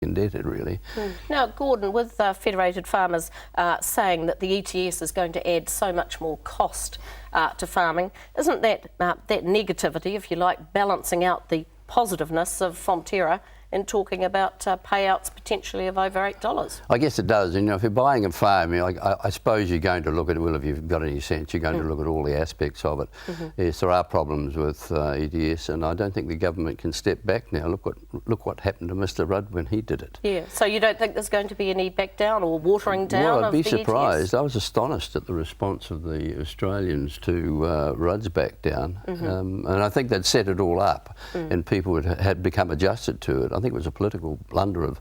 indebted, really. Now, Gordon, with Federated Farmers saying that the ETS is going to add so much more cost to farming, isn't that negativity, if you like, balancing out the positiveness of Fonterra in talking about payouts potentially of over $8? I guess it does. And, if you're buying a farm, I suppose you're going to look at, well, if you've got any sense, you're going to look at all the aspects of it. Yes, there are problems with ETS, and I don't think the government can step back now. Look what happened to Mr Rudd when he did it. Yeah, so you don't think there's going to be any back down or watering down Well, I'd of be the surprised. ETS? I was astonished at the response of the Australians to Rudd's back down. And I think they'd set it all up and people had become adjusted to it. I think it was a political blunder of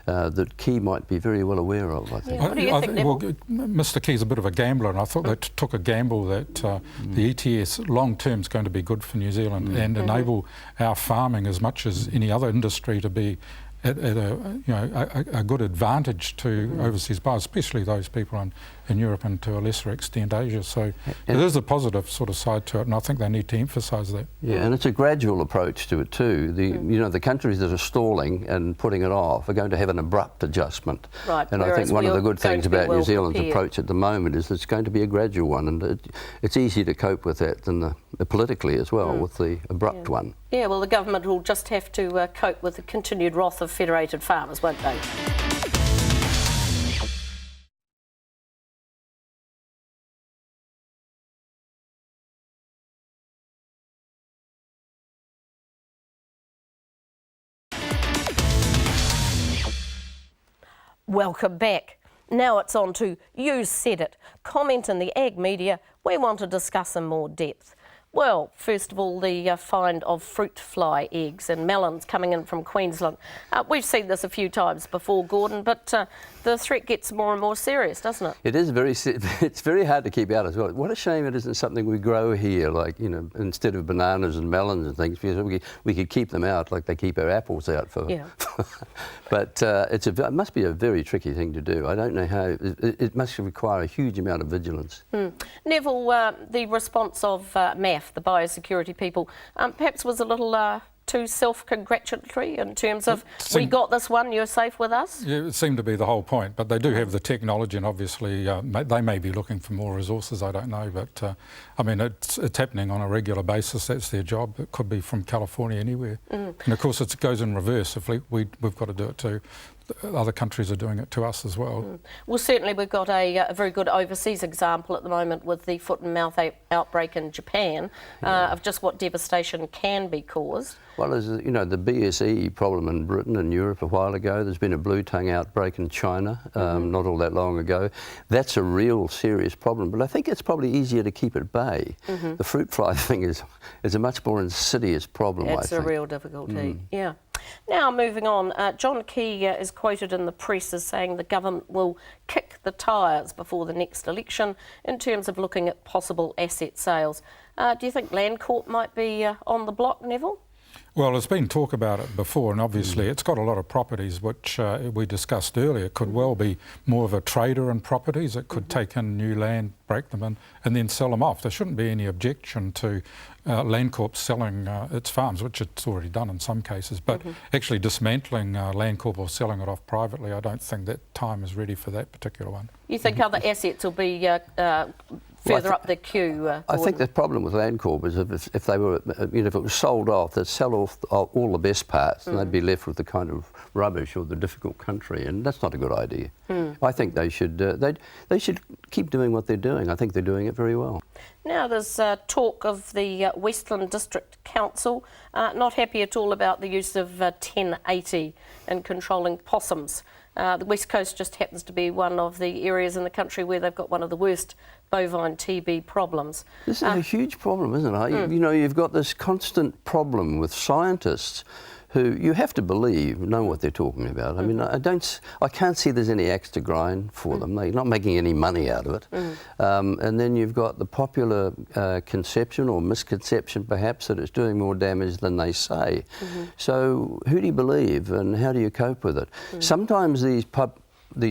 that Key might be very well aware of, I think. Yeah. What do you think, Nevil? Well, Mr Key's a bit of a gambler, and I thought they took a gamble that the ETS long-term is going to be good for New Zealand and enable our farming as much as any other industry to be at a good advantage to overseas buyers, especially those people in Europe and to a lesser extent Asia. So there is a positive sort of side to it, and I think they need to emphasise that. Yeah, and it's a gradual approach to it too. The countries that are stalling and putting it off are going to have an abrupt adjustment. Right. And I think one of the good things about New Zealand's prepared. approach at the moment is it's going to be a gradual one, and it's easier to cope with that than politically as well with the abrupt one. Yeah, well, the government will just have to cope with the continued wrath of Federated Farmers, won't they? Welcome back. Now it's on to You Said It. Comment in the ag media we want to discuss in more depth. Well, first of all, the find of fruit fly eggs and melons coming in from Queensland. We've seen this a few times before, Gordon, but the threat gets more and more serious, doesn't it? It is it's very hard to keep out as well. What a shame it isn't something we grow here, like, instead of bananas and melons and things, because we could keep them out like they keep our apples out for. Yeah. But it must be a very tricky thing to do. I don't know how. It must require a huge amount of vigilance. Neville, the response of MAF, the biosecurity people, perhaps was a little too self-congratulatory in terms of, we got this one, you're safe with us? Yeah, it seemed to be the whole point, but they do have the technology, and obviously they may be looking for more resources, I don't know, but I mean, it's happening on a regular basis. That's their job. It could be from California, anywhere. And of course it goes in reverse. If we've got to do it too, other countries are doing it to us as well. Well, certainly we've got a very good overseas example at the moment with the foot and mouth outbreak in Japan of just what devastation can be caused. Well, there's the BSE problem in Britain and Europe a while ago. There's been a blue tongue outbreak in China not all that long ago. That's a real serious problem, but I think it's probably easier to keep at bay. The fruit fly thing is a much more insidious problem, I think. It's a real difficulty, yeah. Now, moving on, John Key is quoted in the press as saying the government will kick the tyres before the next election in terms of looking at possible asset sales. Do you think Landcorp might be on the block, Neville? Well, there's been talk about it before, and obviously it's got a lot of properties which we discussed earlier. It could well be more of a trader in properties. It could take in new land, break them in, and then sell them off. There shouldn't be any objection to Landcorp selling its farms, which it's already done in some cases, but actually dismantling Landcorp or selling it off privately, I don't think that time is ready for that particular one. You think other assets will be further up the queue? I think the problem with Landcorp is if they were, if it was sold off, they'd sell off all the best parts, and they'd be left with the kind of rubbish or the difficult country, and that's not a good idea. I think they should keep doing what they're doing. I think they're doing it very well. Now there's talk of the Westland District Council not happy at all about the use of 1080 in controlling possums. The West Coast just happens to be one of the areas in the country where they've got one of the worst bovine TB problems. This is a huge problem, isn't it? You've got this constant problem with scientists who you have to believe know what they're talking about. I mean, I can't see there's any axe to grind for them. They're not making any money out of it. And then you've got the popular conception or misconception, perhaps, that it's doing more damage than they say. So who do you believe, and how do you cope with it? Sometimes these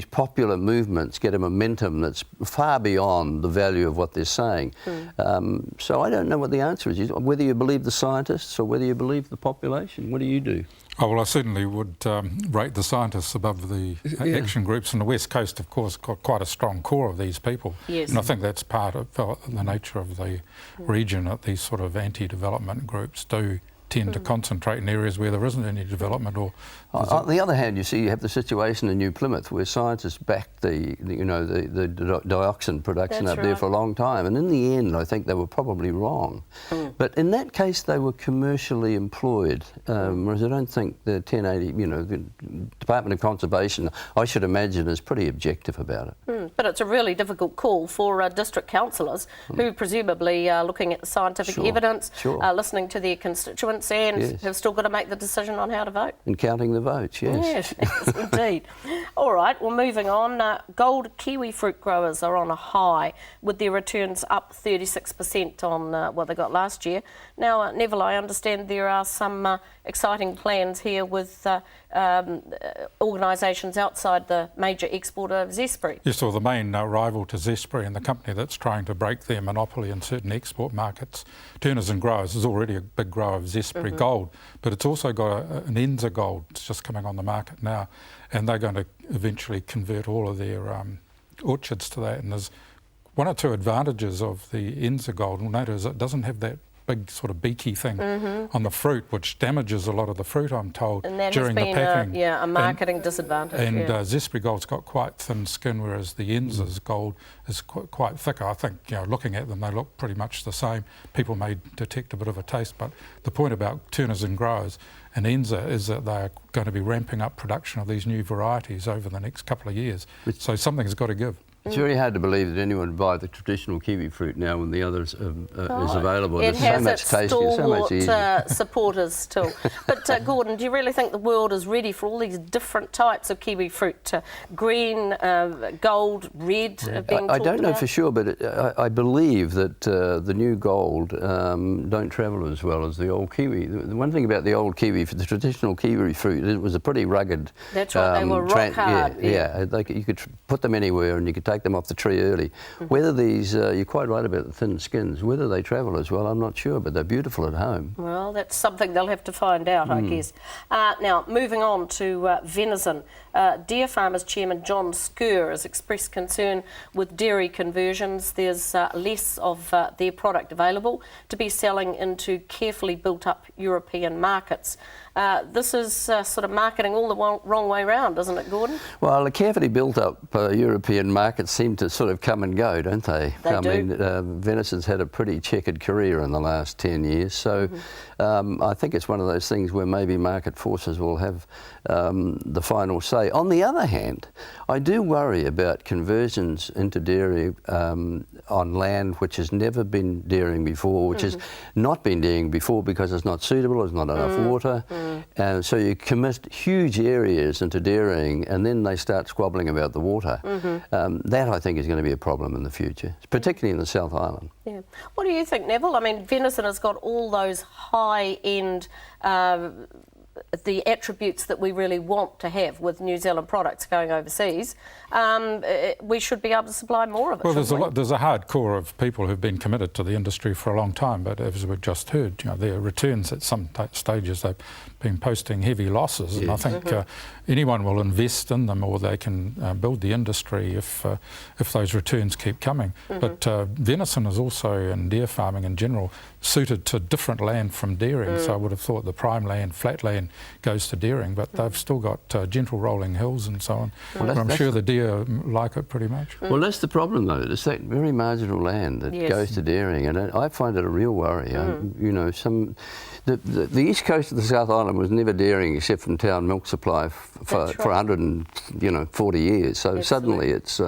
popular movements get a momentum that's far beyond the value of what they're saying. So I don't know what the answer is, whether you believe the scientists or whether you believe the population. What do you do? Oh, well, I certainly would rate the scientists above the action groups on the West Coast, of course, got quite a strong core of these people. Yes. And I think that's part of the nature of the region, that these sort of anti-development groups do tend to concentrate in areas where there isn't any development. Or on the other hand, you see, you have the situation in New Plymouth where scientists backed the dioxin production That's up there for a long time, and in the end, I think they were probably wrong. But in that case, they were commercially employed, whereas I don't think the 1080, the Department of Conservation, I should imagine, is pretty objective about it. But it's a really difficult call for district councillors who presumably are looking at the scientific evidence, listening to their constituents, and have still got to make the decision on how to vote. And counting the votes, yes. Yes, indeed. All right, well, moving on. Gold kiwi fruit growers are on a high, with their returns up 36% on what they got last year. Now, Neville, I understand there are some exciting plans here with organisations outside the major exporter of Zespri. Yes, well, the main rival to Zespri and the company that's trying to break their monopoly in certain export markets, Turners and Growers, is already a big grower of Zespri Gold, but it's also got an Enza Gold. It's just coming on the market now, and they're going to eventually convert all of their orchards to that. And there's one or two advantages of the Enza Gold. We'll notice it doesn't have that big sort of beaky thing on the fruit, which damages a lot of the fruit, I'm told, and that during has the been packing. A marketing disadvantage. And Zespri Gold's got quite thin skin, whereas the Enza's Gold is quite thicker. I think, looking at them, they look pretty much the same. People may detect a bit of a taste, but the point about Turners and Growers and Enza is that they're going to be ramping up production of these new varieties over the next couple of years. So something's got to give. It's very hard to believe that anyone would buy the traditional kiwi fruit now when the others is available. It it's has so much its tastier, so much easier. stalwart supporters still. But Gordon, do you really think the world is ready for all these different types of kiwi fruit? Green, gold, red being I don't know about? for sure, but I believe that the new gold don't travel as well as the old kiwi. The one thing about the old kiwi, the traditional kiwi fruit, it was a pretty rugged. That's right, they were rock hard. You could put them anywhere and you could take them off the tree early. Whether these, you're quite right about the thin skins, whether they travel as well, I'm not sure, but they're beautiful at home. Well, that's something they'll have to find out, I guess. Now, moving on to venison. Deer Farmers Chairman John Skerr has expressed concern with dairy conversions. There's less of their product available to be selling into carefully built up European markets. This is sort of marketing all the wrong way round, isn't it, Gordon? Well, the carefully built up European markets seem to sort of come and go, don't they? They do. mean, venison's had a pretty checkered career in the last 10 years, so I think it's one of those things where maybe market forces will have the final say. On the other hand, I do worry about conversions into dairy on land which has never been dairying before, which has not been dairying before because it's not suitable, there's not enough water. And so you commit huge areas into dairying and then they start squabbling about the water. That, I think, is going to be a problem in the future, particularly in the South Island. Yeah. What do you think, Neville? I mean, venison has got all those high-end the attributes that we really want to have with New Zealand products going overseas. We should be able to supply more of it. Well, there's a hard core of people who've been committed to the industry for a long time, but as we've just heard, their returns at some stages they've been posting heavy losses, and I think anyone will invest in them, or they can build the industry if those returns keep coming. But venison is also, and deer farming in general, suited to different land from dairying. So I would have thought the prime land, flat land, goes to dairying, but they've still got gentle rolling hills and so on. Well, I'm sure the deer like it pretty much. Well, that's the problem, though. It's that very marginal land that goes to dairying, and I find it a real worry. The east coast of the South Island was never dairying except from town milk supply for 140 years. So suddenly it's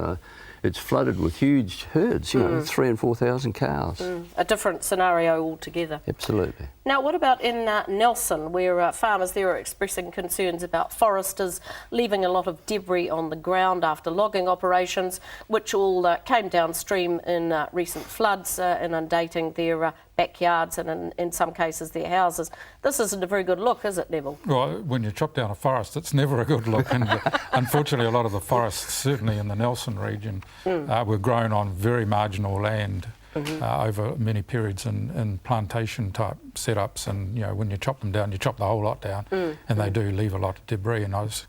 flooded with huge herds, 3,000 and 4,000 cows. A different scenario altogether. Absolutely. Now, what about in Nelson, where farmers there are expressing concerns about foresters leaving a lot of debris on the ground after logging operations, which all came downstream in recent floods, inundating their backyards and in some cases their houses. This isn't a very good look, is it, Neville? Well, when you chop down a forest, it's never a good look. And unfortunately, a lot of the forests, certainly in the Nelson region, were grown on very marginal land over many periods in plantation type setups, and you know, when you chop them down, you chop the whole lot down, and they do leave a lot of debris. And I was